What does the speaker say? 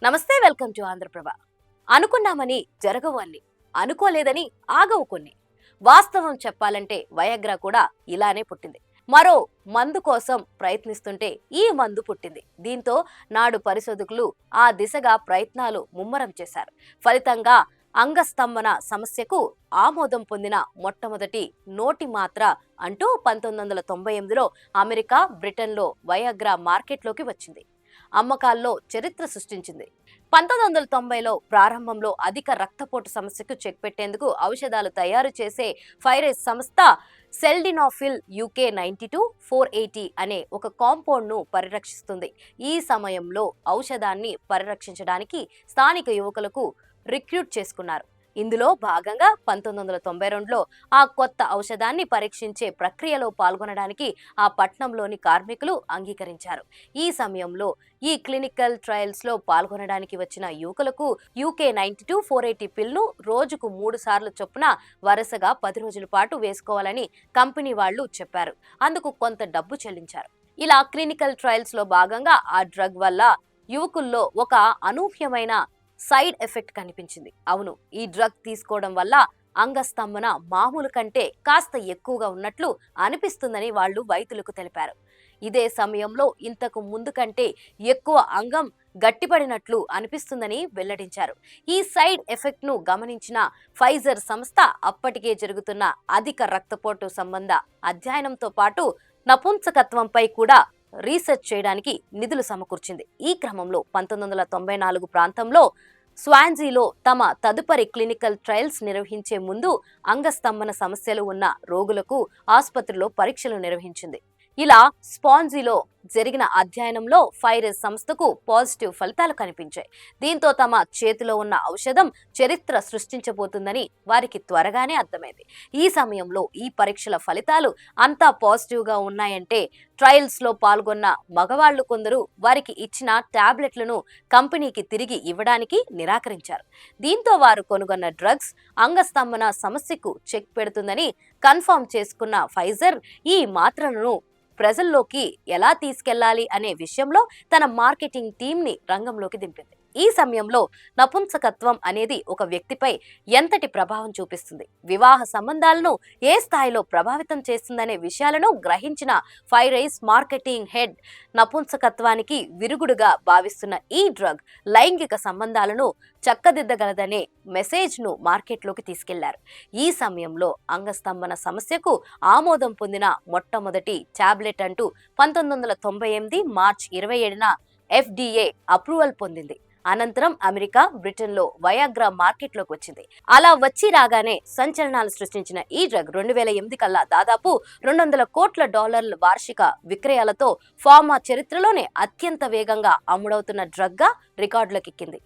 నమస్తే, welcome to Andhraprabha. అనుకున్నామని జరగవు అన్ని, అనుకోలేదని ఆగవు కొన్ని. వాస్తవం చెప్పాలంటే వయాగ్రా కూడా ఇలానే పుట్టింది. మరో మందు కోసం ప్రయత్నిస్తుంటే ఈ మందు పుట్టింది. దీంతో నాడు పరిశోధకులు ఆ దిశగా ప్రయత్నాలు ముమ్మరం చేశారు. ఫలితంగా అంగస్తంభన సమస్యకు ఆమోదం పొందిన మొట్టమొదటి నోటి మాత్ర అంటూ 1998లో అమెరికా, బ్రిటన్లో వయాగ్రా మార్కెట్లోకి వచ్చింది. అమ్మకాల్లో చరిత్ర సృష్టించింది. 1990లో ప్రారంభంలో అధిక రక్తపోటు సమస్యకు చెక్ పెట్టేందుకు ఔషధాలు తయారు చేసే ఫైరేస్ సంస్థ సెల్డినాఫిల్ యూకే 92-480 అనే ఒక కాంపౌండ్ ను పరిరక్షిస్తుంది. ఈ సమయంలో ఔషధాన్ని పరిరక్షించడానికి స్థానిక యువకులకు రిక్రూట్ చేసుకున్నారు. ఇందులో భాగంగా 1992లో ఆ కొత్త ఔషధాన్ని పరీక్షించే ప్రక్రియలో పాల్గొనడానికి ఆ పట్నంలోని కార్మికులు అంగీకరించారు. ఈ సమయంలో ఈ క్లినికల్ ట్రయల్స్ లో పాల్గొనడానికి వచ్చిన యువకులకు యూకే 92-480 పిల్ను రోజుకు 3 సార్లు చొప్పున వరుసగా 10 రోజుల పాటు వేసుకోవాలని కంపెనీ వాళ్లు చెప్పారు. అందుకు కొంత డబ్బు చెల్లించారు. ఇలా క్లినికల్ ట్రయల్స్ లో భాగంగా ఆ డ్రగ్ వల్ల యువకుల్లో ఒక అనూహ్యమైన సైడ్ ఎఫెక్ట్ కనిపించింది. అవును, ఈ డ్రగ్ తీసుకోవడం వల్ల అంగస్తంభన మామూలు కంటే కాస్త ఎక్కువగా ఉన్నట్లు అనిపిస్తుందని వాళ్ళు వైద్యులకు తెలిపారు. ఇదే సమయంలో ఇంతకు ముందు కంటే ఎక్కువ అంగం గట్టిపడినట్లు అనిపిస్తుందని వెల్లడించారు. ఈ సైడ్ ఎఫెక్ట్ ను గమనించిన ఫైజర్ సంస్థ అప్పటికే జరుగుతున్న అధిక రక్తపోటు సంబంధ అధ్యయనంతో పాటు నపుంసకత్వంపై కూడా రీసెర్చ్ చేయడానికి నిధులు సమకూర్చింది. ఈ క్రమంలో 1994 ప్రాంతంలో స్వాన్జీలో తమ తదుపరి క్లినికల్ ట్రయల్స్ నిర్వహించే ముందు అంగస్తంభన సమస్యలు ఉన్న రోగులకు ఆసుపత్రిలో పరీక్షలు నిర్వహించింది. ఇలా స్పాన్జీలో జరిగిన అధ్యయనంలో ఫైరేస్ సంస్థకు పాజిటివ్ ఫలితాలు కనిపించాయి. దీంతో తమ చేతిలో ఉన్న ఔషధం చరిత్ర సృష్టించబోతుందని వారికి త్వరగానే అర్థమైంది. ఈ సమయంలో ఈ పరీక్షల ఫలితాలు అంతా పాజిటివ్ గా ఉన్నాయంటే ట్రయల్స్ లో పాల్గొన్న మగవాళ్లు కొందరు వారికి ఇచ్చిన టాబ్లెట్లను కంపెనీకి తిరిగి ఇవ్వడానికి నిరాకరించారు. దీంతో వారు కొనుగొన్న డ్రగ్స్ అంగస్తంభన సమస్యకు చెక్ పెడుతుందని కన్ఫర్మ్ చేసుకున్న ఫైజర్ ఈ మాత్రలను ప్రజల్లోకి ఎలా తీసుకెళ్లాలి అనే విషయంలో తన మార్కెటింగ్ టీంని రంగంలోకి దింపింది. ఈ సమయంలో నపుంసకత్వం అనేది ఒక వ్యక్తిపై ఎంతటి ప్రభావం చూపిస్తుంది, వివాహ సంబంధాలను ఏ స్థాయిలో ప్రభావితం చేస్తుందనే విషయాలను గ్రహించిన ఫైరేస్ మార్కెటింగ్ హెడ్ నపుంసకత్వానికి విరుగుడుగా భావిస్తున్న ఈ డ్రగ్ లైంగిక సంబంధాలను చక్కదిద్దగలదనే మెసేజ్ ను మార్కెట్లోకి తీసుకెళ్లారు. ఈ సమయంలో అంగస్తంభన సమస్యకు ఆమోదం పొందిన మొట్టమొదటి టాబ్లెట్ అంటూ 1998 మార్చి 27న FDA అప్రూవల్ పొందింది. అనంతరం అమెరికా, బ్రిటన్ లో వయాగ్రా మార్కెట్లోకి వచ్చింది. అలా వచ్చి రాగానే సంచలనాలు సృష్టించిన ఈ డ్రగ్ 2008 కల్లా దాదాపు $200 కోట్ల వార్షిక విక్రయాలతో ఫార్మా చరిత్రలోనే అత్యంత వేగంగా అమ్ముడవుతున్న డ్రగ్ గా రికార్డులకెక్కింది.